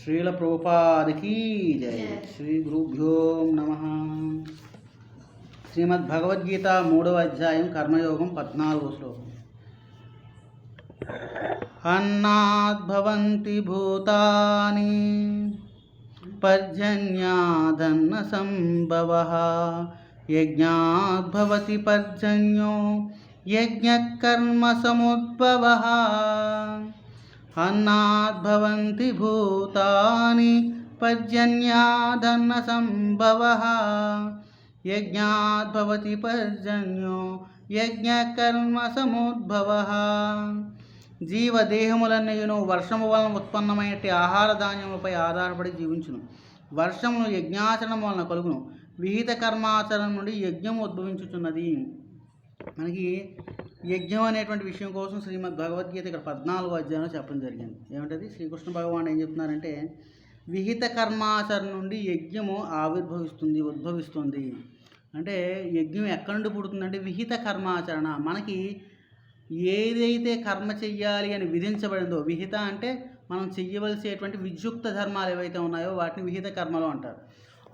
శ్రీల ప్రభుపాదికి జయ. శ్రీ గురుభ్యో నమః. శ్రీమద్ భగవద్గీత 3వ అధ్యాయం కర్మయోగం 14వ శ్లోకం. అన్నాద్భవంతి భూతాని పర్జన్యాదన్న సంభవః యజ్ఞాద్భవతి పర్జన్యో యజ్ఞకర్మ సముద్భవః. అన్నాద్భవంతి భూతాని పర్జన్యాదన్న సంభవః యజ్ఞాద్భవతి పర్జన్యో యజ్ఞకర్మ సముద్భవః. జీవదేహములన్నయును వర్షము వలన ఉత్పన్నమైనట్టి ఆహార ధాన్యములపై ఆధారపడి జీవించును. వర్షమును యజ్ఞాచరణం వలన కలుగును. విహిత కర్మాచరణ నుండి యజ్ఞము ఉద్భవించుచున్నది. మనకి యజ్ఞం అనేటువంటి విషయం కోసం శ్రీమద్ భగవద్గీత ఇక్కడ 14వ అధ్యాయంలో చెప్పడం జరిగింది. ఏమంటది? శ్రీకృష్ణ భగవాన్ ఏం చెప్తున్నారంటే, విహిత కర్మాచరణ నుండి యజ్ఞము ఉద్భవిస్తుంది. అంటే యజ్ఞం ఎక్కడి నుండి పుడుతుందంటే విహిత కర్మాచరణ. మనకి ఏదైతే కర్మ చెయ్యాలి అని విధించబడిందో, విహిత అంటే మనం చెయ్యవలసేటువంటి విద్యుక్త ధర్మాలు ఏవైతే ఉన్నాయో వాటిని విహిత కర్మలు అంటారు.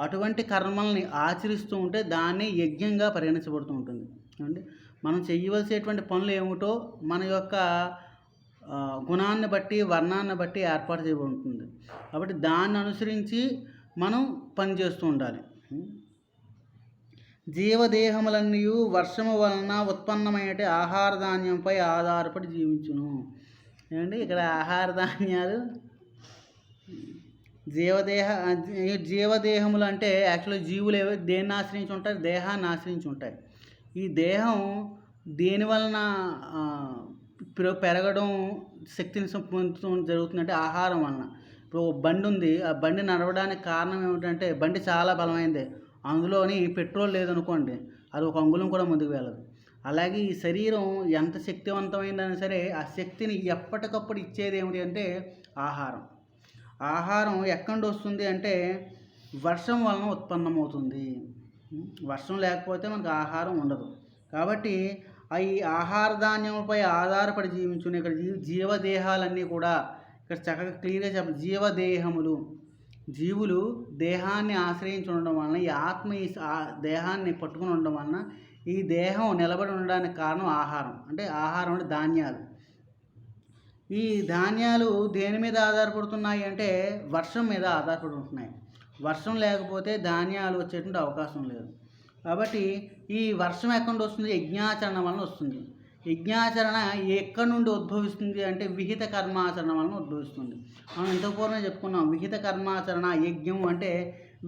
అటువంటి కర్మల్ని ఆచరిస్తూ ఉంటే దాన్ని యజ్ఞంగా పరిగణించబడుతూ ఉంటుంది. అంటే మనం చెయ్యవలసేటువంటి పనులు ఏమిటో మన యొక్క గుణాన్ని బట్టి వర్ణాన్ని బట్టి ఏర్పాటు చేయబడి ఉంటుంది. కాబట్టి దాన్ని అనుసరించి మనం పనిచేస్తూ ఉండాలి. జీవదేహములన్నీ వర్షము వలన ఉత్పన్నమైన ఆహార ధాన్యంపై ఆధారపడి జీవించును. ఏమండి ఇక్కడ ఆహార ధాన్యాలు జీవదేహములు అంటే యాక్చువల్గా జీవులు దేన్ని ఆశ్రయించి ఉంటాయి? దేహాన్ని ఆశ్రయించి ఉంటాయి. ఈ దేహం దేని వలన పెరగడం, శక్తిని పొందడం జరుగుతుందంటే ఆహారం వలన. ఇప్పుడు బండి ఉంది, ఆ బండి నడవడానికి కారణం ఏమిటంటే బండి చాలా బలమైందే, అందులోని పెట్రోల్ లేదనుకోండి అది ఒక అంగుళం కూడా ముందుకు వెళ్ళదు. అలాగే ఈ శరీరం ఎంత శక్తివంతమైందని సరే ఆ శక్తిని ఎప్పటికప్పుడు ఇచ్చేది ఏమిటి అంటే ఆహారం. ఆహారం ఎక్కడి నుండి వస్తుంది అంటే వర్షం వలన ఉత్పన్నమవుతుంది. వర్షం లేకపోతే మనకు ఆహారం ఉండదు. కాబట్టి ఈ ఆహార ధాన్యములపై ఆధారపడి జీవించుని. ఇక్కడ జీవదేహాలన్నీ కూడా ఇక్కడ చక్కగా క్లియర్గా చెప్పాలి. జీవదేహములు, జీవులు దేహాన్ని ఆశ్రయించి ఉండడం వలన, ఈ ఆత్మ ఈ దేహాన్ని పట్టుకుని ఉండడం వలన ఈ దేహం నిలబడి ఉండడానికి కారణం ఆహారం. అంటే ఆహారం అంటే ధాన్యాలు. ఈ ధాన్యాలు దేని మీద ఆధారపడుతున్నాయి అంటే వర్షం మీద ఆధారపడి ఉంటున్నాయి. వర్షం లేకపోతే ధాన్యాలు వచ్చేటువంటి అవకాశం లేదు. కాబట్టి ఈ వర్షం ఎక్కడి నుండి వస్తుంది? యజ్ఞాచరణ వలన వస్తుంది. యజ్ఞాచరణ ఎక్కడి నుండి ఉద్భవిస్తుంది అంటే విహిత కర్మాచరణ వలన ఉద్భవిస్తుంది. మనం ఇంత పూర్వమే చెప్పుకున్నాం. విహిత కర్మాచరణ, యజ్ఞం అంటే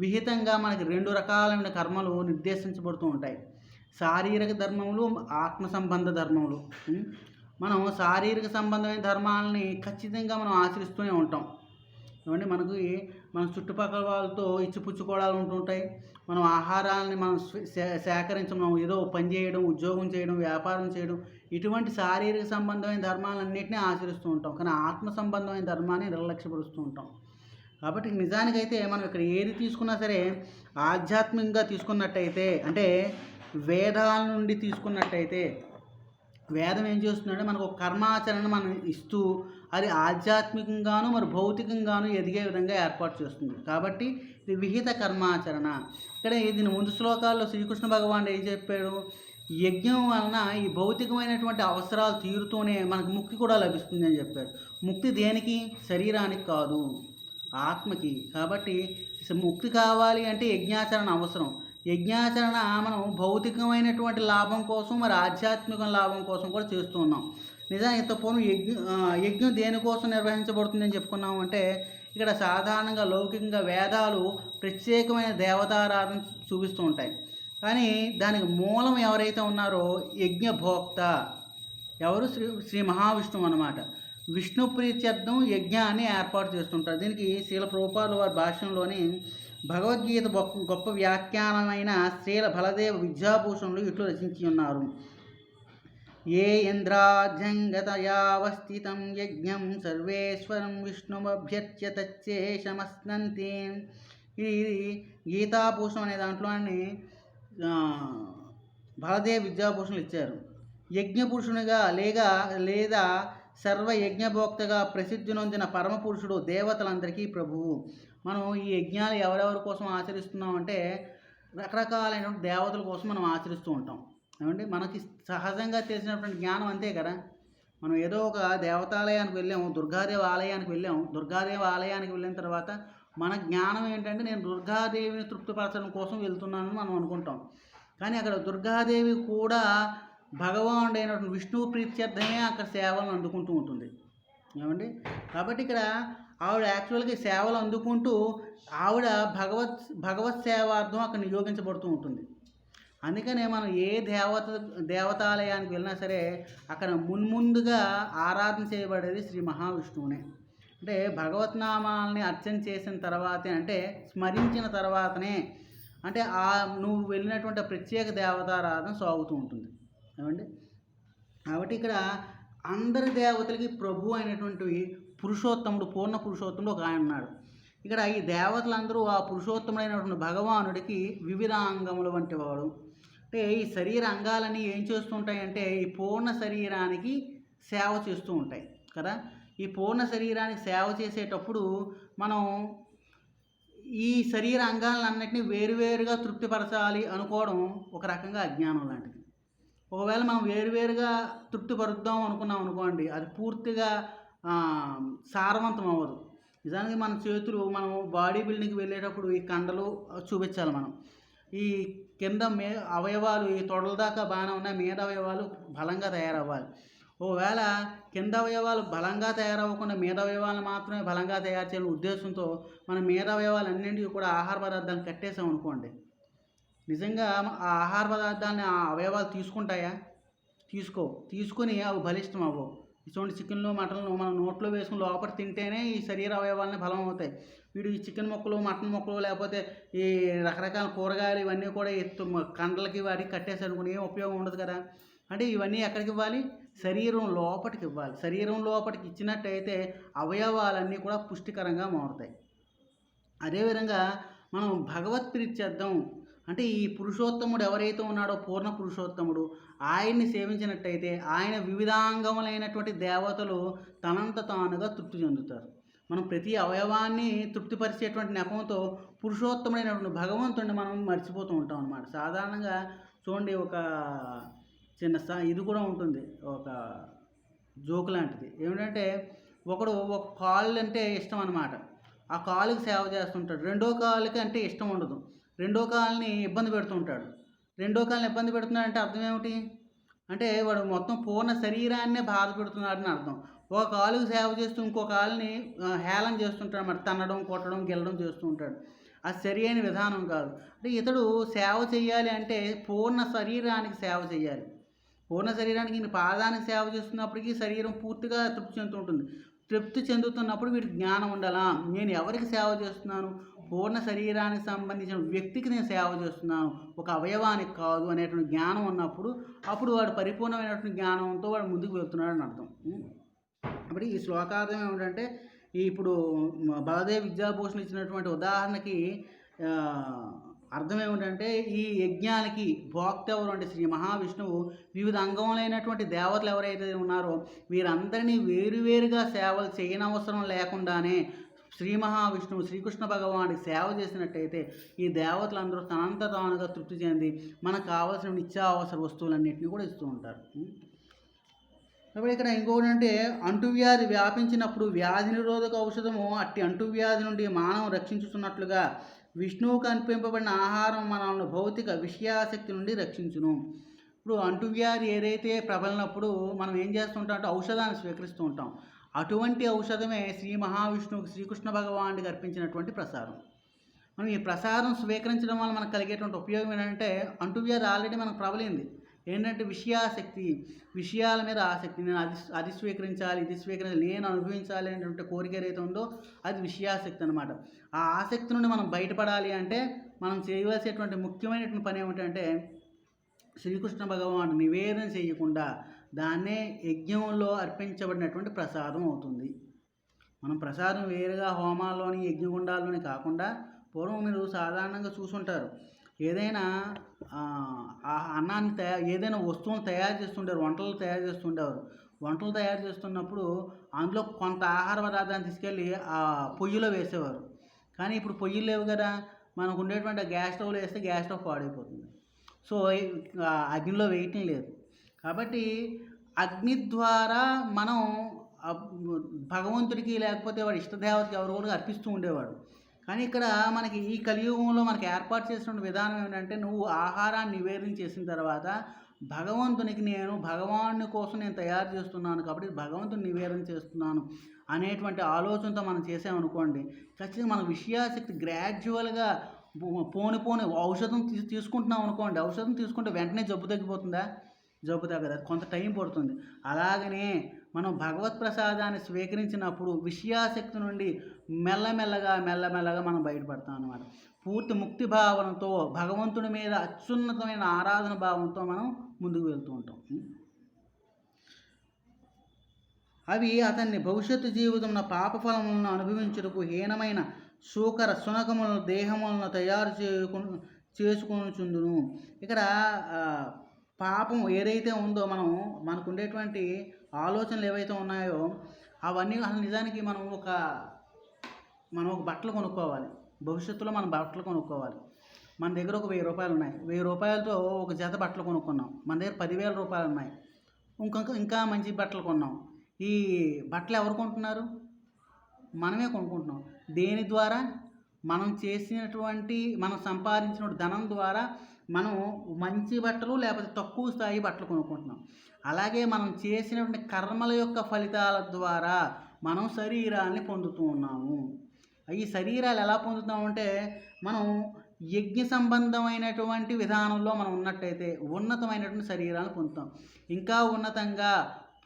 విహితంగా మనకి 2 రకాలైన కర్మలు నిర్దేశించబడుతూ ఉంటాయి. శారీరక ధర్మములు, ఆత్మ సంబంధ ధర్మములు. మనం శారీరక సంబంధమైన ధర్మాలని ఖచ్చితంగా మనం ఆచరిస్తూనే ఉంటాం. ఏమంటే మన చుట్టుపక్కల వాళ్ళతో ఇచ్చిపుచ్చుకోవడాలు ఉంటుంటాయి. మనం ఆహారాన్ని మనం సేకరించడం, ఏదో పని చేయడం, ఉద్యోగం చేయడం, వ్యాపారం చేయడం, ఇటువంటి శారీరక సంబంధమైన ధర్మాలన్నింటినీ ఆచరిస్తూ ఉంటాం. కానీ ఆత్మ సంబంధమైన ధర్మాన్ని నిర్లక్ష్యపరుస్తూ ఉంటాం. కాబట్టి నిజానికైతే మనం ఇక్కడ ఏది తీసుకున్నా సరే ఆధ్యాత్మికంగా తీసుకున్నట్టయితే, అంటే వేదాల నుండి తీసుకున్నట్టయితే, వేదం ఏం చేస్తుందంటే మనకు ఒక కర్మాచరణ మనం ఇస్తూ అది ఆధ్యాత్మికంగాను మరి భౌతికంగాను ఎదిగే విధంగా ఏర్పాటు చేస్తుంది. కాబట్టి ఇది విహిత కర్మాచరణ. ఇక్కడ దీని ముందు శ్లోకాల్లో శ్రీకృష్ణ భగవానుడు ఏం చెప్పాడు? యజ్ఞం వలన ఈ భౌతికమైనటువంటి అవసరాలు తీరుతూనే మనకు ముక్తి కూడా లభిస్తుంది అని చెప్పాడు. ముక్తి దేనికి? శరీరానికి కాదు, ఆత్మకి. కాబట్టి ముక్తి కావాలి అంటే యజ్ఞాచరణ అవసరం. యజ్ఞాచరణ మనం భౌతికమైనటువంటి లాభం కోసం మరి ఆధ్యాత్మిక లాభం కోసం కూడా చేస్తూ ఉన్నాం. నిజానికి ఇంత పూర్వం యజ్ఞం దేనికోసం నిర్వహించబడుతుందని చెప్పుకున్నాము అంటే ఇక్కడ సాధారణంగా లౌకికంగా వేదాలు ప్రత్యేకమైన దేవతారాధన చూపిస్తూ ఉంటాయి. కానీ దానికి మూలం ఎవరైతే ఉన్నారో యజ్ఞభోక్త ఎవరు? శ్రీ మహావిష్ణువు అన్నమాట. విష్ణు ప్రీత్యర్థం యజ్ఞాన్ని ఏర్పాటు చేస్తుంటారు. దీనికి శ్రీల ప్రభుపాదుల వారి భాష్యంలోని భగవద్గీత గొప్ప వ్యాఖ్యానమైన శ్రీల బలదేవ విద్యాభూషణులు ఇట్లు రచించి ఉన్నారు. ఏ ఇంద్రాజ్యంగతయావస్థితం యజ్ఞం సర్వేశ్వరం విష్ణుమభ్యర్చ్య తచ్చేషమస్నంతి. ఇది గీతాభూషణం అనే దాంట్లోని బలదేవ విద్యాభూషణులు ఇచ్చారు. యజ్ఞపురుషునిగా లేదా సర్వ యజ్ఞభోక్తగా ప్రసిద్ధి నొందిన పరమపురుషుడు, దేవతలందరికీ ప్రభువు. మనం ఈ యజ్ఞాలు ఎవరెవరి కోసం ఆచరిస్తున్నామంటే రకరకాలైనటువంటి దేవతల కోసం మనం ఆచరిస్తూ ఉంటాం. ఏమండి, మనకి సహజంగా తెలిసినటువంటి జ్ఞానం అంతే కదా. మనం ఏదో ఒక దేవతాలయానికి వెళ్ళాము, దుర్గాదేవి ఆలయానికి వెళ్ళాము. దుర్గాదేవి ఆలయానికి వెళ్ళిన తర్వాత మన జ్ఞానం ఏంటంటే నేను దుర్గాదేవిని తృప్తిపరచడం కోసం వెళ్తున్నానని మనం అనుకుంటాం. కానీ అక్కడ దుర్గాదేవి కూడా భగవానుడు అయినటువంటి విష్ణువు ప్రీత్యర్థమే అక్కడ సేవలను అందుకుంటూ ఉంటుంది. ఏమండి, కాబట్టి ఇక్కడ ఆవిడ యాక్చువల్గా సేవలు అందుకుంటూ ఆవిడ భగవత్ సేవార్థం అక్కడ నియోగించబడుతూ ఉంటుంది. అందుకనే మనం ఏ దేవతాలయానికి వెళ్ళినా సరే అక్కడ మున్ముందుగా ఆరాధన చేయబడేది శ్రీ మహావిష్ణువునే. అంటే భగవత్నామాలని అర్చన చేసిన తర్వాతే, అంటే స్మరించిన తర్వాతనే అంటే నువ్వు వెళ్ళినటువంటి ప్రత్యేక దేవతారాధన సాగుతూ ఉంటుంది. ఏమండి, కాబట్టి ఇక్కడ అందరి దేవతలకి ప్రభు అయినటువంటి పురుషోత్తముడు, పూర్ణ పురుషోత్తముడు ఒక ఆయన ఉన్నాడు. ఇక్కడ ఈ దేవతలందరూ ఆ పురుషోత్తముడైనటువంటి భగవానుడికి వివిధ అంగములు వంటి వాడు. అంటే ఈ శరీర అంగాలన్నీ ఏం చేస్తుంటాయంటే ఈ పూర్ణ శరీరానికి సేవ చేస్తూ ఉంటాయి కదా. ఈ పూర్ణ శరీరానికి సేవ చేసేటప్పుడు మనం ఈ శరీర అంగాలన్నింటినీ వేరువేరుగా తృప్తిపరచాలి అనుకోవడం ఒక రకంగా అజ్ఞానం లాంటిది. ఒకవేళ మనం వేరువేరుగా తృప్తిపరుద్దాం అనుకున్నాం అనుకోండి, అది పూర్తిగా సారవంతం అవ్వదు. నిజానికి మన చేతులు, మనం బాడీ బిల్డింగ్కి వెళ్ళేటప్పుడు ఈ కండలు చూపించాలి. మనం ఈ కింద అవయవాలు, ఈ తొడల దాకా బాగానే ఉన్నాయి, మీద అవయవాలు బలంగా తయారవ్వాలి. ఒకవేళ కింద అవయవాలు బలంగా తయారవ్వకుండా మీద అవయవాలను మాత్రమే బలంగా తయారు చేయాలని ఉద్దేశంతో మన మీద అవయవాలన్నింటికి కూడా ఆహార పదార్థాలను కట్టేసాం అనుకోండి, నిజంగా ఆ ఆహార పదార్థాన్ని ఆ అవయవాలు తీసుకుంటాయా? తీసుకొని అవి బలిష్టం అవ్వవు. ఇటువంటి చికెన్లు, మటన్లు మనం నోట్లో వేసుకుని లోపల తింటేనే ఈ శరీర అవయవాలని బలం అవుతాయి. వీడు ఈ చికెన్ ముక్కలు, మటన్ ముక్కలు, లేకపోతే ఈ రకరకాల కూరగాయలు ఇవన్నీ కూడా కండలకి వాటికి కట్టేసి అనుకుని ఏం ఉపయోగం ఉండదు కదా. అంటే ఇవన్నీ ఎక్కడికి ఇవ్వాలి? శరీరం లోపలికి ఇవ్వాలి. శరీరం లోపలికి ఇచ్చినట్టయితే అవయవాలన్నీ కూడా పుష్టికరంగా మారుతాయి. అదేవిధంగా మనం భగవత్ ప్రీత్యర్థం అంటే ఈ పురుషోత్తముడు ఎవరైతే ఉన్నాడో పూర్ణ పురుషోత్తముడు, ఆయన్ని సేవించినట్టయితే ఆయన వివిధాంగములైనటువంటి దేవతలు తనంత తానుగా తృప్తి చెందుతారు. మనం ప్రతి అవయవాన్ని తృప్తిపరిచేటువంటి నెపంతో పురుషోత్తముడైనటువంటి భగవంతుడిని మనం మర్చిపోతూ ఉంటాం అన్నమాట. సాధారణంగా చూడండి, ఒక చిన్న ఇది కూడా ఉంటుంది, ఒక జోక్ లాంటిది. ఏమిటంటే ఒకడు ఒక కాళ్ళు అంటే ఇష్టం అన్నమాట. ఆ కాలుకి సేవ చేస్తుంటాడు. రెండో కాలుకి అంటే ఇష్టం ఉండదు. రెండో కాలుని ఇబ్బంది పెడుతూ ఉంటాడు. రెండో కాలుని ఇబ్బంది పెడుతున్నాడంటే అర్థం ఏమిటి? అంటే వాడు మొత్తం పూర్ణ శరీరాన్నే బాధ పెడుతున్నాడని అర్థం. ఒక కాలుకి సేవ చేస్తూ ఇంకో కాలుని హేళన చేస్తుంటాడు అన్నమాట. తన్నడం, కొట్టడం, గెలడం చేస్తూ ఉంటాడు. అది సరి అయిన విధానం కాదు. అంటే ఇతడు సేవ చేయాలి అంటే పూర్ణ శరీరానికి సేవ చేయాలి. పూర్ణ శరీరానికి ఈయన పాదానికి సేవ చేస్తున్నప్పటికీ శరీరం పూర్తిగా తృప్తి చెందుతుంటుంది. తృప్తి చెందుతున్నప్పుడు వీడికి జ్ఞానం ఉండాలా, నేను ఎవరికి సేవ చేస్తున్నాను? పూర్ణ శరీరానికి సంబంధించిన వ్యక్తికి నేను సేవ చేస్తున్నాను, ఒక అవయవానికి కాదు అనేటువంటి జ్ఞానం ఉన్నప్పుడు అప్పుడు వాడు పరిపూర్ణమైనటువంటి జ్ఞానంతో వాడు ముందుకు వెళ్తున్నాడని అర్థం. అప్పుడు ఈ శ్లోకార్థం ఏమిటంటే, ఇప్పుడు బలదేవ్ విద్యాభూషణ్ ఇచ్చినటువంటి ఉదాహరణకి అర్థం ఏమిటంటే, ఈ యజ్ఞానికి భోక్త ఎవరు అంటే శ్రీ మహావిష్ణువు వివిధ అంగములైనటువంటి దేవతలు ఎవరైతే ఉన్నారో వీరందరినీ వేరువేరుగా సేవలు చేయనవసరం లేకుండానే శ్రీ మహావిష్ణువు శ్రీకృష్ణ భగవానుడికి సేవ చేసినట్టయితే ఈ దేవతలందరూ తనంత తానుగా తృప్తి చెంది మనకు కావాల్సిన నిత్యావసర వస్తువులన్నింటినీ కూడా ఇస్తూ ఉంటారు. కాబట్టి ఇక్కడ ఇంకొకటి అంటే, అంటువ్యాధి వ్యాపించినప్పుడు వ్యాధి నిరోధక ఔషధము అట్టి అంటువ్యాధి నుండి మానవం రక్షించుతున్నట్లుగా విష్ణువు కనిపింపబడిన ఆహారం మనల్ని భౌతిక విషయాసక్తి నుండి రక్షించును. ఇప్పుడు అంటువ్యాధి ఏదైతే ప్రబలినప్పుడు మనం ఏం చేస్తుంటాం అంటే ఔషధాన్ని స్వీకరిస్తూ ఉంటాం. అటువంటి ఔషధమే శ్రీ మహావిష్ణువుకి శ్రీకృష్ణ భగవానుడికి అర్పించినటువంటి ప్రసాదం. మనం ఈ ప్రసాదం స్వీకరించడం వల్ల మనకు కలిగేటువంటి ఉపయోగం ఏంటంటే, అంటువ్యాధి ఆల్రెడీ మనకు ప్రబలింది. ఏంటంటే విషయాసక్తి, విషయాల మీద ఆసక్తి. నేను అది స్వీకరించాలి, ఇది స్వీకరించాలి, నేను అనుభవించాలి అనేటువంటి కోరిక ఏదైతే ఉందో అది విషయాసక్తి అనమాట. ఆ ఆసక్తి నుండి మనం బయటపడాలి అంటే మనం చేయవలసినటువంటి ముఖ్యమైనటువంటి పని ఏమిటంటే, శ్రీకృష్ణ భగవానుడు నివేదన చేయకుండా దాన్నే యజ్ఞంలో అర్పించబడినటువంటి ప్రసాదం అవుతుంది. మనం ప్రసాదం వేరుగా హోమాల్లోని యజ్ఞగుండాల్లోని కాకుండా, పూర్వం మీరు సాధారణంగా చూసుంటారు, ఏదైనా అన్నాన్ని ఏదైనా వస్తువులను తయారు చేస్తుంటారు, వంటలు తయారు చేస్తుండేవారు. వంటలు తయారు చేస్తున్నప్పుడు అందులో కొంత ఆహార పదార్థాన్ని తీసుకెళ్ళి ఆ పొయ్యిలో వేసేవారు. కానీ ఇప్పుడు పొయ్యిలు లేవు కదా, మనకు ఉండేటువంటి గ్యాస్ స్టవ్లో వేస్తే గ్యాస్ స్టవ్ పాడైపోతుంది. సో అగ్నిలో వేయటం లేదు. కాబట్టి అగ్ని ద్వారా మనం భగవంతుడికి లేకపోతే వాడి ఇష్టదేవతకి ఎవరికో అర్పిస్తూ ఉండేవాడు. కానీ ఇక్కడ మనకి ఈ కలియుగంలో మనకి ఏర్పాటు చేసిన విధానం ఏంటంటే, నువ్వు ఆహారాన్ని నివేదన చేసిన తర్వాత భగవంతునికి భగవానుని కోసం నేను తయారు చేస్తున్నాను కాబట్టి భగవంతుని నివేదన చేస్తున్నాను అనేటువంటి ఆలోచనతో మనం చేసామనుకోండి, ఖచ్చితంగా మన విషయాశక్తి గ్రాడ్యువల్గా పోని ఔషధం తీసుకుంటున్నాం అనుకోండి, ఔషధం తీసుకుంటే వెంటనే జబ్బు తగ్గిపోతుందా? జబ్బు తగ్గదు, కొంత టైం పడుతుంది. అలాగనే మనం భగవత్ ప్రసాదాన్ని స్వీకరించినప్పుడు విషయాశక్తి నుండి మెల్లమెల్లగా మనం బయటపడతాం అన్నమాట. పూర్తి ముక్తి భావనతో భగవంతుడి మీద అత్యున్నతమైన ఆరాధన భావంతో మనం ముందుకు వెళ్తూ ఉంటాం. అవి అతన్ని భవిష్యత్తు జీవితంలో పాపఫలములను అనుభవించుటకు హీనమైన శూకర సునకములను దేహములను తయారు చేసుకొనుచుండును. ఇక్కడ పాపం ఏదైతే ఉందో మనకు ఉండేటువంటి ఆలోచనలు ఏవైతే ఉన్నాయో అవన్నీ అసలు నిజానికి మనం ఒక బట్టలు కొనుక్కోవాలి. భవిష్యత్తులో మనం బట్టలు కొనుక్కోవాలి. మన దగ్గర ఒక 1000 రూపాయలు ఉన్నాయి. 1000 రూపాయలతో ఒక జత బట్టలు కొనుక్కున్నాం. మన దగ్గర 10,000 రూపాయలు ఉన్నాయి. ఇంకా మంచి బట్టలు కొన్నాం. ఈ బట్టలు ఎవరు కొంటున్నారు? మనమే కొనుక్కుంటున్నాం. దేని ద్వారా? మనం సంపాదించిన ధనం ద్వారా మనం మంచి బట్టలు లేకపోతే తక్కువ స్థాయి బట్టలు కొనుక్కుంటున్నాం. అలాగే మనం చేసినటువంటి కర్మల యొక్క ఫలితాల ద్వారా మనం శరీరాన్ని పొందుతూ ఉన్నాము. ఈ శరీరాలు ఎలా పొందుతామంటే, మనం యజ్ఞ సంబంధమైనటువంటి విధానంలో మనం ఉన్నట్టయితే ఉన్నతమైనటువంటి శరీరాన్ని పొందుతాం. ఇంకా ఉన్నతంగా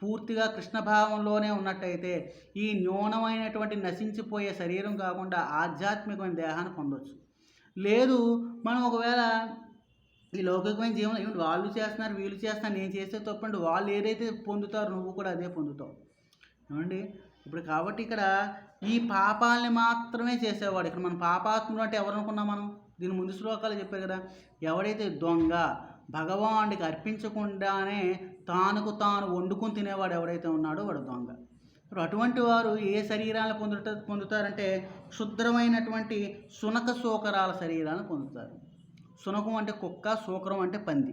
పూర్తిగా కృష్ణభావంలోనే ఉన్నట్టయితే ఈ న్యూనమైనటువంటి నశించిపోయే శరీరం కాకుండా ఆధ్యాత్మికమైన దేహాన్ని పొందవచ్చు. లేదు, మనం ఒకవేళ ఈ లౌకికమైన జీవనం ఏమిటి వాళ్ళు చేస్తున్నారు వీళ్ళు చేస్తున్నారు, నేను చేస్తే తప్పండి, వాళ్ళు ఏదైతే పొందుతారో నువ్వు కూడా అదే పొందుతావు. ఏమండి ఇప్పుడు కాబట్టి ఇక్కడ ఈ పాపాలని మాత్రమే చేసేవాడు. ఇక్కడ మనం పాపాత్ముడు అంటే ఎవరు అనుకున్నాం? మనం దీని ముందు శ్లోకాలు చెప్పారు కదా, ఎవడైతే దొంగ భగవానుడికి అర్పించకుండానే తాను వండుకొని తినేవాడు ఎవడైతే ఉన్నాడో వాడు దొంగ. ఇప్పుడు అటువంటి వారు ఏ శరీరాలను పొందుతారంటే క్షుద్రమైనటువంటి శునక శూకరాల శరీరాలను పొందుతారు. శునకం అంటే కుక్క, శూకరం అంటే పంది.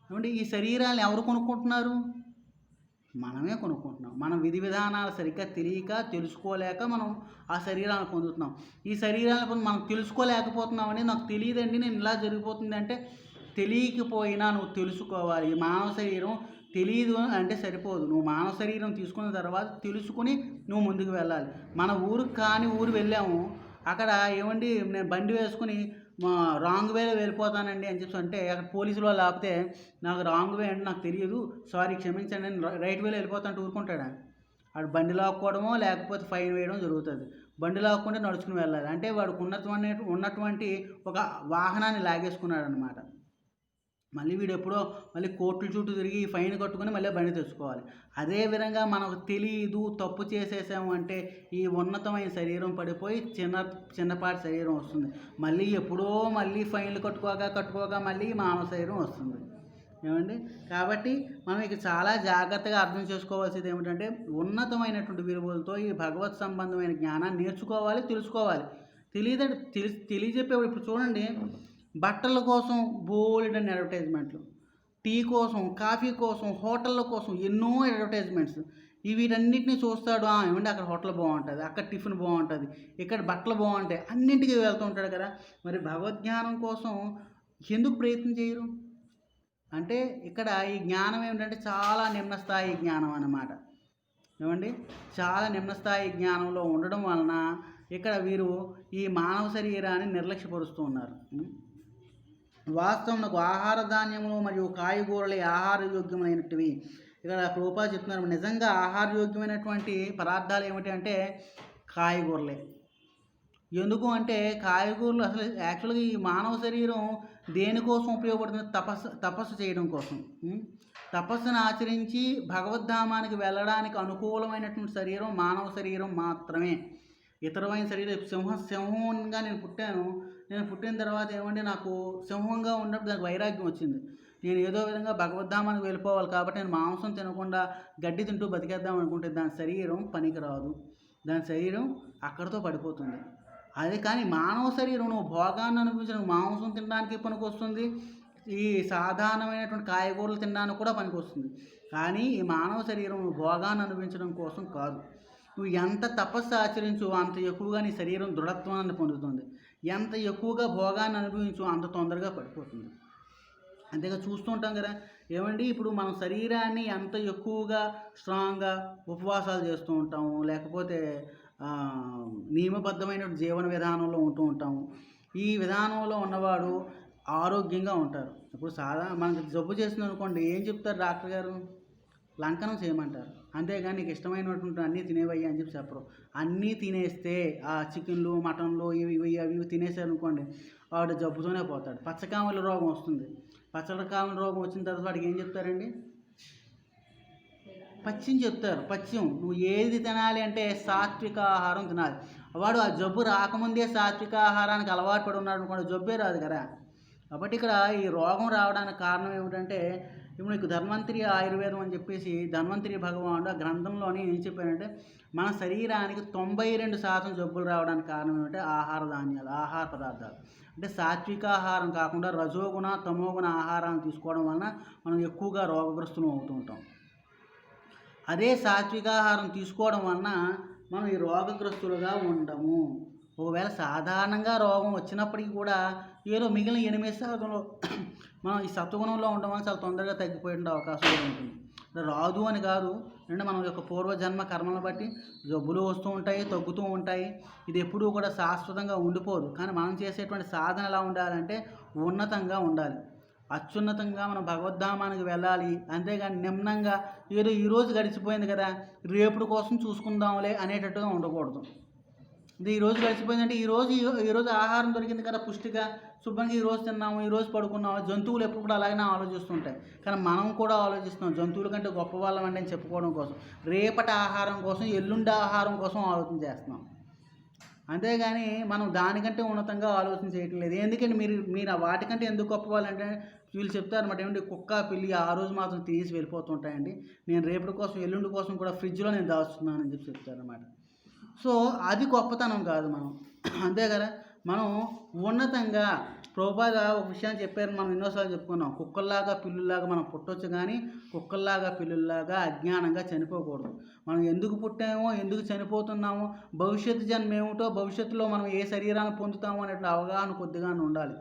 ఏమంటే ఈ శరీరాలను ఎవరు కొనుక్కుంటున్నారు? మనమే కొనుక్కుంటున్నాం. మనం విధి విధానాలు సరిగ్గా తెలియక తెలుసుకోలేక మనం ఆ శరీరాలను పొందుతున్నాం. ఈ శరీరాలను మనం తెలుసుకోలేకపోతున్నామని నాకు తెలియదండి, నేను ఇలా జరిగిపోతుంది అంటే తెలియకపోయినా నువ్వు తెలుసుకోవాలి. మానవ శరీరం తెలియదు అంటే సరిపోదు. నువ్వు మానవ శరీరం తీసుకున్న తర్వాత తెలుసుకుని నువ్వు ముందుకు వెళ్ళాలి. మన ఊరు వెళ్ళాము, అక్కడ ఏమండి నేను బండి వేసుకుని రాంగ్ వేలో వెళ్ళిపోతానండి అని చెప్పి అంటే అక్కడ పోలీసులు వాళ్ళు ఆపితే నాకు రాంగ్ వే అంటే నాకు తెలియదు, సారీ క్షమించండి, నేను రైట్ వేలో వెళ్ళిపోతానంటే ఊరుకుంటాడా? వాడు బండి లాక్కోవడమో లేకపోతే ఫైన్ వేయడం జరుగుతుంది. బండి లాక్కుంటే నడుచుకుని వెళ్ళాలి. అంటే వాడికి ఉన్నటువంటి ఒక వాహనాన్ని లాగేసుకున్నాడు అనమాట. మళ్ళీ వీడు ఎప్పుడో మళ్ళీ కోర్టుల చుట్టూ తిరిగి ఫైన్ కట్టుకుని మళ్ళీ బండి తెచ్చుకోవాలి. అదేవిధంగా మనకు తెలియదు, తప్పు చేసేసాము అంటే ఈ ఉన్నతమైన శరీరం పడిపోయి చిన్నపాటి శరీరం వస్తుంది. మళ్ళీ ఫైన్లు కట్టుకోక మళ్ళీ మానవ శరీరం వస్తుంది. ఏమండి కాబట్టి మనం ఇక చాలా జాగ్రత్తగా అర్థం చేసుకోవాల్సింది ఏమిటంటే, ఉన్నతమైనటువంటి విలువలతో ఈ భగవత్ సంబంధమైన జ్ఞానాన్ని నేర్చుకోవాలి, తెలుసుకోవాలి. తెలియజెప్పేవాడు ఇప్పుడు చూడండి, బట్టల కోసం బోలెడన్ని అడ్వర్టైజ్మెంట్లు, టీ కోసం, కాఫీ కోసం, హోటళ్ళ కోసం ఎన్నో అడ్వర్టైజ్మెంట్స్. వీటన్నిటిని చూస్తాడు. ఏమంటే అక్కడ హోటల్ బాగుంటుంది, అక్కడ టిఫిన్ బాగుంటుంది, ఇక్కడ బట్టలు బాగుంటాయి, అన్నింటికి వెళ్తూ ఉంటాడు కదా. మరి భగవద్జ్ఞానం కోసం ఎందుకు ప్రయత్నం చేయరు అంటే, ఇక్కడ ఈ జ్ఞానం ఏమిటంటే చాలా నిమ్నస్థాయి జ్ఞానం అన్నమాట. ఏమండి చాలా నిమ్నస్థాయి జ్ఞానంలో ఉండడం వలన ఇక్కడ వీరు ఈ మానవ శరీరాన్ని నిర్లక్ష్యపరుస్తూ ఉన్నారు. వాస్తవంలో ఆహార ధాన్యములు మరియు కాయగూరలు ఆహారయోగ్యమైనటివి. ఇక్కడ ప్రభుపాద చెప్తున్నారు, నిజంగా ఆహారయోగ్యమైనటువంటి పదార్థాలు ఏమిటి అంటే కాయగూరలే. ఎందుకు అంటే కాయగూరలు అసలు యాక్చువల్గా ఈ మానవ శరీరం దేనికోసం ఉపయోగపడుతుంది? తపస్సు చేయడం కోసం. తపస్సును ఆచరించి భగవద్ధామానికి వెళ్ళడానికి అనుకూలమైనటువంటి శరీరం మానవ శరీరం మాత్రమే. ఇతరమైన శరీరం సింహంగా నేను పుట్టిన తర్వాత ఏమంటే నాకు సింహంగా ఉన్నప్పుడు నాకు వైరాగ్యం వచ్చింది. నేను ఏదో విధంగా భగవద్ధామానికి వెళ్ళిపోవాలి కాబట్టి నేను మాంసం తినకుండా గడ్డి తింటూ బతికేద్దాం అనుకుంటే దాని శరీరం పనికిరాదు, దాని శరీరం అక్కడితో పడిపోతుంది. అదే కానీ మానవ శరీరం నువ్వు భోగాన్ని అనుభవించిన మాంసం తినడానికి పనికొస్తుంది, ఈ సాధారణమైనటువంటి కాయగూరలు తినడానికి కూడా పనికొస్తుంది. కానీ ఈ మానవ శరీరం నువ్వు భోగాన్ని అనుభవించడం కోసం కాదు. నువ్వు ఎంత తపస్సు ఆచరించు అంత ఎక్కువగా నీ శరీరం దృఢత్వాన్ని పొందుతుంది. ఎంత ఎక్కువగా భోగాన్ని అనుభవించు అంత తొందరగా పడిపోతుంది. అంతేగా చూస్తూ ఉంటాం కదా, ఏమండి ఇప్పుడు మన శరీరాన్ని ఎంత ఎక్కువగా స్ట్రాంగ్గా ఉపవాసాలు చేస్తూ ఉంటాము, లేకపోతే నియమబద్ధమైన జీవన విధానంలో ఉంటూ ఉంటాము. ఈ విధానంలో ఉన్నవాడు ఆరోగ్యంగా ఉంటారు. ఇప్పుడు మనకి జబ్బు చేసింది అనుకోండి, ఏం చెప్తారు డాక్టర్ గారు? లంకనం చేయమంటారు. అంతేగాని నీకు ఇష్టమైనటువంటి అన్నీ తినేవయ్యా అని చెప్పరు. అన్నీ తినేస్తే ఆ చికెన్లు మటన్లు ఇవి అవి తినేసారు అనుకోండి, వాడు జబ్బుతోనే పోతాడు. పచ్చకామెల రోగం వస్తుంది. పచ్చకామెల రోగం వచ్చిన తర్వాత వాడికి ఏం చెప్తారండి? పచ్యం చెప్తారు. పచ్యం నువ్వు ఏది తినాలి అంటే సాత్విక ఆహారం తినాలి. వాడు ఆ జబ్బు రాకముందే సాత్విక ఆహారానికి అలవాటు పడి ఉన్నాడు అనుకోండి, జబ్బే రాదు కదా. కాబట్టి ఇక్కడ ఈ రోగం రావడానికి కారణం ఏమిటంటే, ఇప్పుడు నీకు ధన్వంతరి ఆయుర్వేదం అని చెప్పేసి ధన్వంతరి భగవానుడు ఆ గ్రంథంలోని ఏం చెప్పారంటే, మన శరీరానికి 92% జబ్బులు రావడానికి కారణం ఏమిటంటే ఆహార పదార్థాలు. అంటే సాత్విక ఆహారం కాకుండా రజోగుణ తమోగుణ ఆహారాన్ని తీసుకోవడం వలన మనం ఎక్కువగా రోగగ్రస్తులు అవుతూ ఉంటాం. అదే సాత్విక ఆహారం తీసుకోవడం వలన మనం ఈ రోగగ్రస్తులుగా ఉండము. ఒకవేళ సాధారణంగా రోగం వచ్చినప్పటికీ కూడా ఏదో మిగిలిన 8%లో మనం ఈ సత్వగుణంలో ఉండడం వల్ల చాలా తొందరగా తగ్గిపోయే అవకాశం కూడా ఉంటుంది. రాదు అని కాదు, అంటే మనం యొక్క పూర్వజన్మ కర్మలను బట్టి జబ్బులు వస్తూ ఉంటాయి, తగ్గుతూ ఉంటాయి. ఇది ఎప్పుడూ కూడా శాశ్వతంగా ఉండిపోదు. కానీ మనం చేసేటువంటి సాధన ఎలా ఉండాలంటే ఉన్నతంగా ఉండాలి, అత్యున్నతంగా మనం భగవద్ధామానికి వెళ్ళాలి. అంతేగాని నిమ్నంగా ఏదో ఈరోజు గడిచిపోయింది కదా రేపుడు కోసం చూసుకుందాంలే అనేటట్టుగా ఉండకూడదు. ఇది ఈరోజు గడిచిపోయిందంటే ఈరోజు ఆహారం దొరికింది కదా పుష్టిగా శుభ్రంగా ఈరోజు తిన్నాము, ఈరోజు పడుకున్నాము. జంతువులు ఎప్పుడు కూడా అలాగే ఆలోచిస్తుంటాయి, కానీ మనం కూడా ఆలోచిస్తున్నాం జంతువుల కంటే గొప్ప వాళ్ళం అంటే చెప్పుకోవడం కోసం, రేపటి ఆహారం కోసం, ఎల్లుండి ఆహారం కోసం ఆలోచన చేస్తున్నాం. అంతేగాని మనం దానికంటే ఉన్నతంగా ఆలోచన చేయటం లేదు. ఎందుకంటే మీరు వాటికంటే ఎందుకు గొప్ప వాళ్ళంటే వీళ్ళు చెప్తారన్నమాట, ఏమంటే కుక్క పిల్లి ఆ రోజు మాత్రం తీసి వెళ్ళిపోతుంటాయండి, నేను రేపటి కోసం ఎల్లుండి కోసం కూడా ఫ్రిడ్జ్లో నేను దాస్తున్నానని చెప్పి చెప్తారన్నమాట. సో అది గొప్పతనం కాదు మనం, అంతే కదా. మనం ఉన్నతంగా ప్రభుపాద ఒక విషయాన్ని చెప్పారు, మనం ఎన్నోసార్లు చెప్పుకున్నాం. కుక్కల్లాగా పిల్లుల్లాగా మనం పుట్టొచ్చు, కానీ కుక్కల్లాగా పిల్లుల్లాగా అజ్ఞానంగా చనిపోకూడదు. మనం ఎందుకు పుట్టామో, ఎందుకు చనిపోతున్నామో, భవిష్యత్తు జన్మ ఏమిటో, భవిష్యత్తులో మనం ఏ శరీరాన్ని పొందుతామో అనేటువంటి అవగాహన కొద్దిగా ఉండాలి.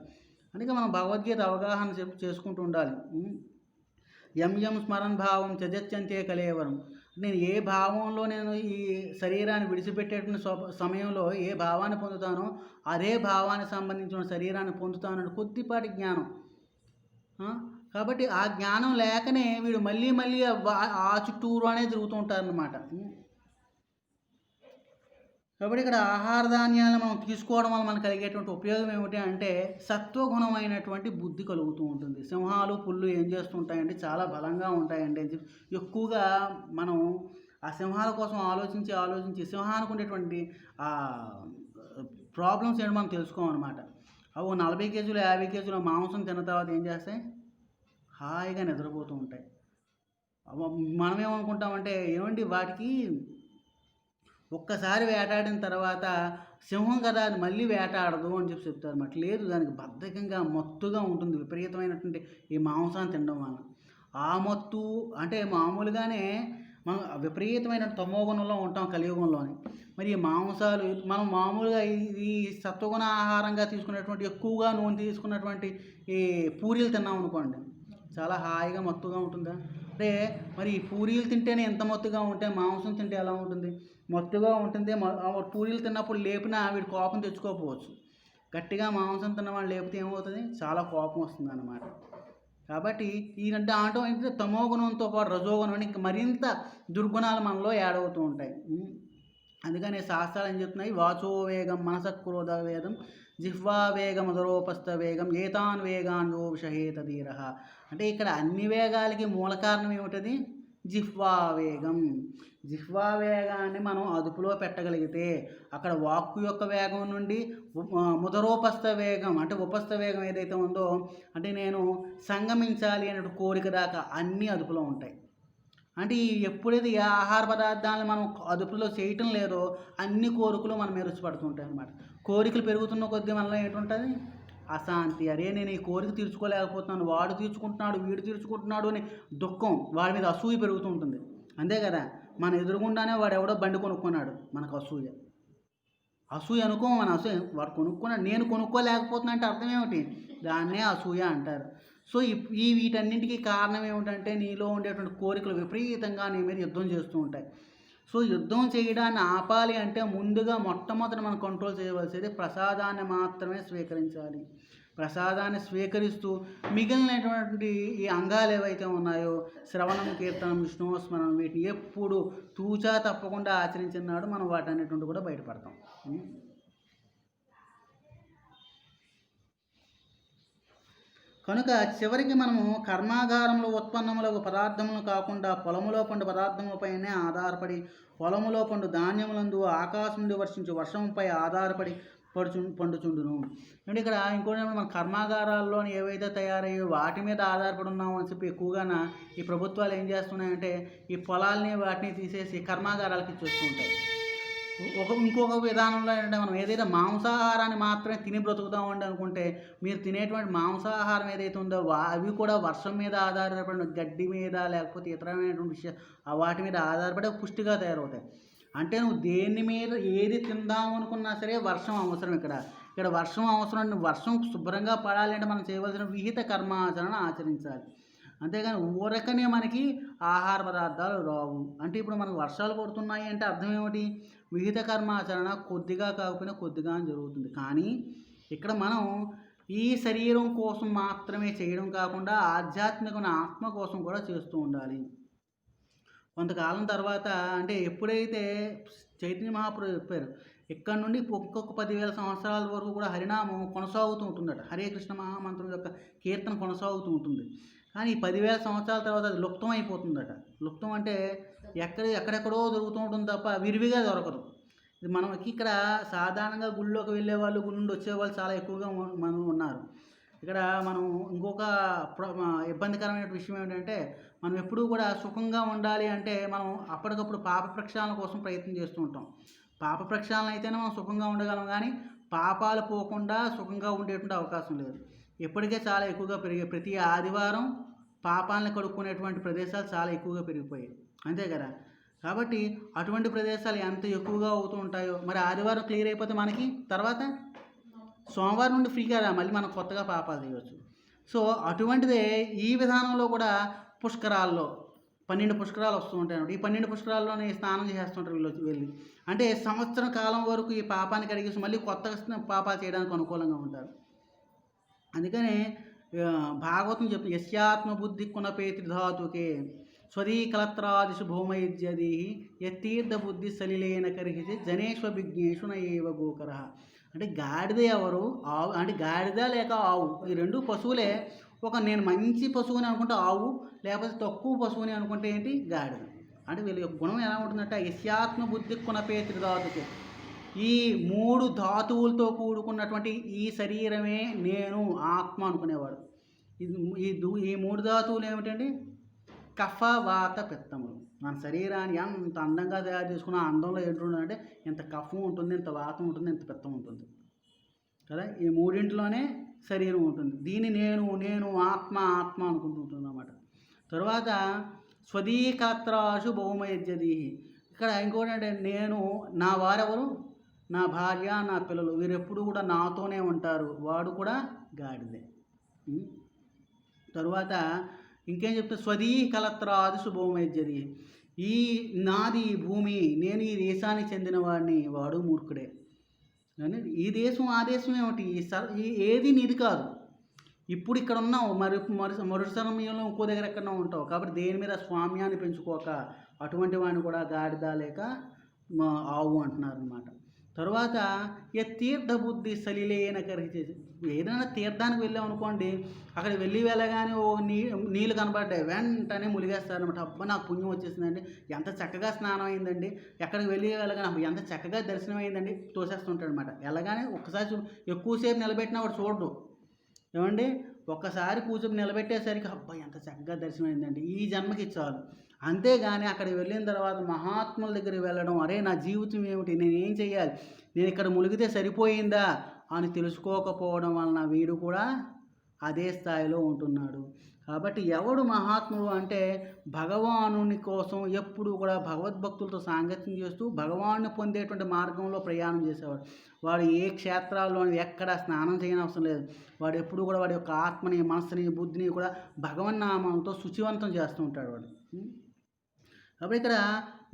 అందుకే మనం భగవద్గీత అవగాహన చేసుకుంటూ ఉండాలి. ఎం స్మరణ భావం త్యజత్యంతే కలేవరం. నేను ఏ భావంలో నేను ఈ శరీరాన్ని విడిచిపెట్టేటువంటి సమయంలో ఏ భావాన్ని పొందుతానో అదే భావానికి సంబంధించిన శరీరాన్ని పొందుతానని కొద్దిపాటి జ్ఞానం. కాబట్టి ఆ జ్ఞానం లేకనే వీడు మళ్ళీ ఆ చుట్టూరునే తిరుగుతూ ఉంటారన్నమాట. కాబట్టి ఇక్కడ ఆహార ధాన్యాలను మనం తీసుకోవడం వల్ల మనకు కలిగేటువంటి ఉపయోగం ఏమిటి అంటే సత్వగుణమైనటువంటి బుద్ధి కలుగుతూ ఉంటుంది. సింహాలు పుళ్ళు ఏం చేస్తుంటాయంటే చాలా బలంగా ఉంటాయండి అని చెప్పి ఎక్కువగా మనం ఆ సింహాల కోసం ఆలోచించి సింహానికి ఉండేటువంటి ఆ ప్రాబ్లమ్స్ ఏంటో మనం తెలుసుకోమన్నమాట. అవి 40 కేజీలు 50 కేజీల మాంసం తిన్న తర్వాత ఏం చేస్తాయి? హాయిగా నిద్రపోతూ ఉంటాయి. మనమేమనుకుంటామంటే ఏమండి వాటికి ఒక్కసారి వేటాడిన తర్వాత సింహం కదా అది మళ్ళీ వేటాడదు అని చెప్పి చెప్తారు అన్నమాట. లేదు, దానికి బద్ధకంగా మత్తుగా ఉంటుంది విపరీతమైనటువంటి ఈ మాంసాన్ని తినడం వల్ల. ఆ మత్తు అంటే మామూలుగానే మనం విపరీతమైన తమోగుణంలో ఉంటాం కలియుగంలోని. మరి ఈ మాంసాలు మనం మామూలుగా ఈ సత్వగుణ ఆహారంగా తీసుకునేటువంటి ఎక్కువగా నూనె తీసుకున్నటువంటి ఈ పూరీలు తిన్నాం అనుకోండి, చాలా హాయిగా మత్తుగా ఉంటుందా? అంటే మరి ఈ పూరీలు తింటేనే ఎంత మత్తుగా ఉంటే మాంసం తింటే ఎలా ఉంటుంది? మత్తుగా ఉంటుంది. పూరీలు తిన్నప్పుడు లేపినా వీడి కోపం తెచ్చుకోకపోవచ్చు. గట్టిగా మాంసం తిన్నవాళ్ళు లేపితే ఏమవుతుంది? చాలా కోపం వస్తుంది అన్నమాట. కాబట్టి ఈ దాంట్లో ఏంటంటే తమోగుణంతో పాటు రజోగుణం అని మరింత దుర్గుణాలు మనలో యాడ్ అవుతూ ఉంటాయి. అందుకని శాస్త్రాలు ఏం చెప్తున్నాయి? వాచో వేగం మనసక్రోధ వేదం జిహ్వా వేగం అదరోపస్థ వేగం ఏతాన్ వేగాన్ యో విషహేత ధీరః. అంటే ఇక్కడ అన్ని వేగాలకి మూల కారణం ఏమిటది? జిహ్వావేగం. జిహ్వావేగాన్ని మనం అదుపులో పెట్టగలిగితే అక్కడ వాక్కు యొక్క వేగం నుండి ముదరోపస్థ వేగం అంటే ఉపస్థ వేగం ఏదైతే ఉందో అంటే నేను సంగమించాలి అనే కోరిక దాకా అన్నీ అదుపులో ఉంటాయి. అంటే ఎప్పుడైతే ఈ ఆహార పదార్థాలను మనం అదుపులో చేయటం లేదో అన్ని కోరికలు మన మీద రుచి పడుతుంటాయి అన్నమాట. కోరికలు పెరుగుతున్న కొద్దీ మనలో ఏంటుంటుంది అశాంతి. అరే నేను ఈ కోరిక తీర్చుకోలేకపోతున్నాను, వాడు తీర్చుకుంటున్నాడు, వీడు తీర్చుకుంటున్నాడు అని దుఃఖం, వాడి మీద అసూయ పెరుగుతూ ఉంటుంది. అంతే కదా, మన ఎదురుగుండానే వాడు ఎవడో బండి కొనుక్కున్నాడు, మనకు అసూయ. అసూయ అనుకో, మన అసూయ వాడు కొనుక్కున్నాడు, నేను కొనుక్కోలేకపోతున్నా అంటే అర్థం ఏమిటి? దాన్నే అసూయ అంటారు. సో ఈ వీటన్నింటికి కారణం ఏమిటంటే నీలో ఉండేటువంటి కోరికలు విపరీతంగా నీ మీద యుద్ధం చేస్తూ ఉంటాయి. సో యుద్ధం చేయడాన్ని ఆపాలి అంటే ముందుగా మొట్టమొదటి మనం కంట్రోల్ చేయవలసింది ప్రసాదాన్ని మాత్రమే స్వీకరించాలి. ప్రసాదాన్ని స్వీకరిస్తూ మిగిలినటువంటి ఈ అంగాలు ఏవైతే ఉన్నాయో శ్రవణం, కీర్తనం, విష్ణుస్మరణం వీటిని ఎప్పుడు తూచా తప్పకుండా ఆచరించినాడు మనం వాటన్నిటి కూడా బయటపడతాం. కనుక చివరికి మనము కర్మాగారంలో ఉత్పన్నములకు పదార్థములు కాకుండా పొలములో పండు పదార్థములపైనే ఆధారపడి పొలములో పండు ధాన్యములందు ఆకాశం నుండి వర్షించు వర్షంపై ఆధారపడి పండుచుండును. అంటే ఇక్కడ ఇంకోటి మన కర్మాగారాల్లోని ఏవైతే తయారయ్యో వాటి మీద ఆధారపడి ఉన్నాము అని చెప్పి ఎక్కువగా ఈ ప్రభుత్వాలు ఏం చేస్తున్నాయంటే ఈ పొలాల్ని వాటిని తీసేసి కర్మాగారాలకి ఇచ్చేస్తూ ఉంటాయి. ఇంకొక విధానంలో ఏంటంటే మనం ఏదైతే మాంసాహారాన్ని మాత్రమే తిని బ్రతుకుతామండి అనుకుంటే మీరు తినేటువంటి మాంసాహారం ఏదైతే ఉందో అవి కూడా వర్షం మీద ఆధారపడిన గడ్డి మీద లేకపోతే ఇతరమైనటువంటి వాటి మీద ఆధారపడి పుష్టిగా తయారవుతాయి. అంటే నువ్వు దేని మీద ఏది తిందాం అనుకున్నా సరే వర్షం అవసరం. ఇక్కడ వర్షం అవసరం. వర్షం శుభ్రంగా పడాలి అంటే మనం చేయవలసిన విహిత కర్మాచరణ ఆచరించాలి. అంతేగాని ఊరకనే మనకి ఆహార పదార్థాలు రావు. అంటే ఇప్పుడు మనకు వర్షాలు పడుతున్నాయి అంటే అర్థం ఏమిటి? విహిత కర్మాచరణ కొద్దిగా కాకపోయినా కొద్దిగా జరుగుతుంది. కానీ ఇక్కడ మనం ఈ శరీరం కోసం మాత్రమే చేయడం కాకుండా ఆధ్యాత్మికమైన ఆత్మ కోసం కూడా చేస్తూ ఉండాలి. కొంతకాలం తర్వాత అంటే ఎప్పుడైతే చైతన్య మహాప్రభు చెప్పారు ఇక్కడ నుండి ఒక్కొక్క 10,000 సంవత్సరాల వరకు కూడా హరినామం కొనసాగుతూ ఉంటుందట. హరే కృష్ణ మహామంత్రం యొక్క కీర్తన కొనసాగుతూ ఉంటుంది. కానీ 10,000 సంవత్సరాల తర్వాత అది లుప్తం అయిపోతుందట. లుప్తం అంటే ఎక్కడెక్కడో దొరుకుతూ ఉంటుంది తప్ప విరివిగా దొరకదు. ఇది మనకి ఇక్కడ సాధారణంగా గుళ్ళోకి వెళ్ళే వాళ్ళు, గుడి నుండి వచ్చేవాళ్ళు చాలా ఎక్కువగా మనం ఉన్నారు. ఇక్కడ మనం ఇంకొక ఇబ్బందికరమైన విషయం ఏంటంటే మనం ఎప్పుడూ కూడా సుఖంగా ఉండాలి అంటే మనం అప్పటికప్పుడు పాప ప్రక్షాళన కోసం ప్రయత్నం చేస్తూ ఉంటాం. పాప ప్రక్షాళన అయితేనే మనం సుఖంగా ఉండగలం, కానీ పాపాలు పోకుండా సుఖంగా ఉండేటువంటి అవకాశం లేదు. ఇప్పటికే చాలా ఎక్కువగా పెరిగాయి. ప్రతి ఆదివారం పాపాలను కడుక్కునేటువంటి ప్రదేశాలు చాలా ఎక్కువగా పెరిగిపోయాయి. అంతే కదా. కాబట్టి అటువంటి ప్రదేశాలు ఎంత ఎక్కువగా అవుతూ ఉంటాయో మరి ఆదివారం క్లియర్ అయిపోతే మనకి తర్వాత సోమవారం నుండి ఫ్రీ కదా, మళ్ళీ మనం కొత్తగా పాపాలు చేయవచ్చు. సో అటువంటిదే ఈ విధానంలో కూడా పుష్కరాల్లో 12 పుష్కరాలు వస్తూ ఉంటాయి. ఈ 12 పుష్కరాల్లోనే స్నానం చేస్తుంటారు వీళ్ళు వెళ్ళి. అంటే సంవత్సరం కాలం వరకు ఈ పాపాన్ని కడిగేసి మళ్ళీ కొత్తగా పాపాలు చేయడానికి అనుకూలంగా ఉంటారు. అందుకనే భాగవతం చెప్తుంది, యస్యాత్మ బుద్ధి కునపేతి ధాతుకే స్వదీకలత్రాదిషు భూమయుజ్యది యతీర్థ బుద్ధి సలిలేన కరిగితే జనేశ్వ విజ్ఞేషున ఏవ గోకర. అంటే గాడిద ఎవరు, ఆవు అంటే గాడిద లేక ఆవు, ఈ రెండు పశువులే. నేను మంచి పశువుని అనుకుంటే ఆవు, లేకపోతే తక్కువ పశువుని అనుకుంటే ఏంటి గాడిద. అంటే వీళ్ళ యొక్క గుణం ఎలా ఉంటుందంటే యస్యాత్మ బుద్ధి కునపేతి ధాతుకే, ఈ 3 ధాతువులతో కూడుకున్నటువంటి ఈ శరీరమే నేను ఆత్మ అనుకునేవాడు. ఈ 3 ధాతువులు ఏమిటండి? కఫ, వాత, పిత్తములు. మన శరీరాన్ని ఎంత అందంగా తయారు చేసుకున్న అందంలో ఏంటుందంటే ఇంత కఫం ఉంటుంది, ఇంత వాతం ఉంటుంది, ఇంత పిత్తం ఉంటుంది కదా. ఈ 3ఇంటిలోనే శరీరం ఉంటుంది. దీన్ని నేను ఆత్మ అనుకుంటుంటుంది అన్నమాట. తర్వాత స్వదీకత్రాశు భౌమయజ్యది. ఇక్కడ ఇంకోటి అంటే నేను, నా వారెవరు, నా భార్య, నా పిల్లలు, వీరెప్పుడు కూడా నాతోనే ఉంటారు. వాడు కూడా గాడిదే. తరువాత ఇంకేం చెప్తే స్వదీకలత్రాదిషు భౌమయజ్యది, ఈ నాది ఈ భూమి, నేను ఈ దేశానికి చెందిన వాడిని, వాడు మూర్ఖుడే. కానీ ఈ దేశం ఆ దేశం ఏమిటి, ఏది నీది కాదు. ఇప్పుడు ఇక్కడ ఉన్నావు, మరు సమయంలో ఇంకో దగ్గర ఎక్కడన్నా ఉంటావు. కాబట్టి దేని మీద స్వామ్యాన్ని పెంచుకోక అటువంటి వాడిని కూడా గాడిద లేక ఆవు అంటున్నారు అన్నమాట. తరువాత తీర్థబుద్ధి సలిలేన కరిగి. ఏదైనా తీర్థానికి వెళ్ళామనుకోండి, అక్కడ వెళ్ళగానే ఓ నీళ్ళు కనబడ్డాయి, వెంటనే ములిగేస్తారనమాట. అబ్బా నాకు పుణ్యం వచ్చేసిందండి, ఎంత చక్కగా స్నానం అయిందండి, ఎక్కడికి వెళ్ళగానే అబ్బా ఎంత చక్కగా దర్శనం అయిందండి, తోసేస్తుంటాడు అనమాట. వెళ్ళగానే ఒక్కసారి ఎక్కువసేపు నిలబెట్టినా వాడు చూడడు. ఏమండి, ఒక్కసారి కూర్చొని నిలబెట్టేసరికి అబ్బా ఎంత చక్కగా దర్శనం అయిందండి, ఈ జన్మకి చాలు. అంతేగాని అక్కడికి వెళ్ళిన తర్వాత మహాత్ముల దగ్గరికి వెళ్ళడం, అరే నా జీవితం ఏమిటి, నేనేం చేయాలి, నేను ఇక్కడ మునిగితే సరిపోయిందా అని తెలుసుకోకపోవడం వలన వీడు కూడా అదే స్థాయిలో ఉంటున్నాడు. కాబట్టి ఎవడు మహాత్ముడు అంటే భగవానుని కోసం ఎప్పుడు కూడా భగవద్భక్తులతో సాంగత్యం చేస్తూ భగవాన్ని పొందేటువంటి మార్గంలో ప్రయాణం చేసేవాడు. వాడు ఏ క్షేత్రాల్లో ఎక్కడ స్నానం చేయని అవసరం లేదు. వాడు ఎప్పుడు కూడా వాడి యొక్క ఆత్మని, మనస్సుని, బుద్ధిని కూడా భగవన్నామంతో శుచివంతం చేస్తూ ఉంటాడు వాడు. కాబట్టి ఇక్కడ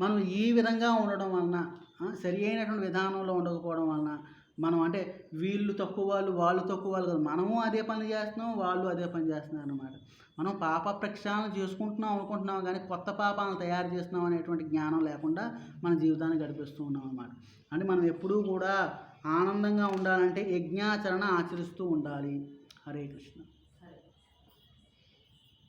మనం ఈ విధంగా ఉండడం వలన, సరి అయినటువంటి విధానంలో ఉండకపోవడం వలన మనం అంటే వీళ్ళు తక్కువ వాళ్ళు, వాళ్ళు తక్కువ వాళ్ళు కాదు, మనము అదే పని చేస్తున్నాం, వాళ్ళు అదే పని చేస్తున్నారు అన్నమాట. మనం పాప ప్రక్షాళన చేసుకుంటున్నాం అనుకుంటున్నాం, కానీ కొత్త పాపాలను తయారు చేస్తున్నాం అనేటువంటి జ్ఞానం లేకుండా మన జీవితాన్ని గడిపిస్తూ ఉన్నాం అన్నమాట. అంటే మనం ఎప్పుడూ కూడా ఆనందంగా ఉండాలంటే యజ్ఞాచరణ ఆచరిస్తూ ఉండాలి. హరే కృష్ణ.